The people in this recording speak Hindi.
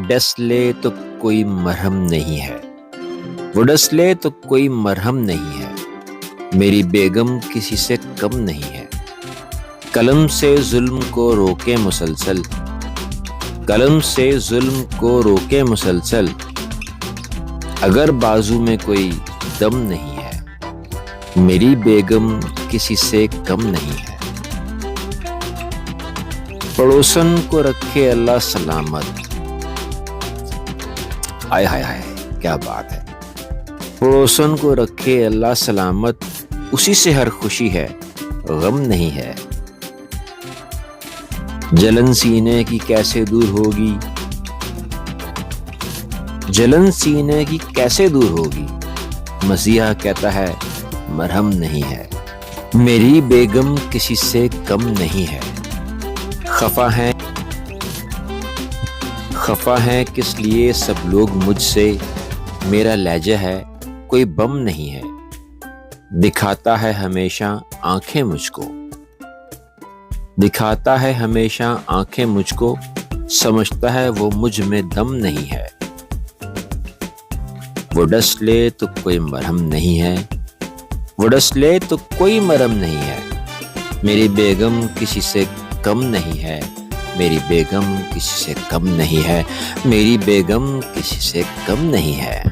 डस ले तो कोई मरहम नहीं है, वो डस ले तो कोई मरहम नहीं है। मेरी बेगम किसी से कम नहीं है। कलम से जुल्म को रोके मुसलसल, कलम से जुल्म को रोके मुसलसल। अगर बाजू में कोई दम नहीं है, मेरी बेगम किसी से कम नहीं है। पड़ोसन को रखे अल्लाह सलामत। आय हाय हाय, क्या बात है। पड़ोसन को रखे अल्लाह सलामत, उसी से हर खुशी है, गम नहीं है। जलन सीने की कैसे दूर होगी, जलन सीने की कैसे दूर होगी। मसीहा कहता है मरहम नहीं है। मेरी बेगम किसी से कम नहीं है। खफा है किस लिए सब लोग मुझसे, मेरा लहजा है कोई बम नहीं है। दिखाता है हमेशा आंखें मुझको, दिखाता है हमेशा आंखें मुझको। समझता है वो मुझ में दम नहीं है। वो डस ले तो कोई मरहम नहीं है, वो डस ले तो कोई मरहम नहीं है। मेरी बेगम किसी से कम नहीं है, मेरी बेगम किसी से कम नहीं है, मेरी बेगम किसी से कम नहीं है।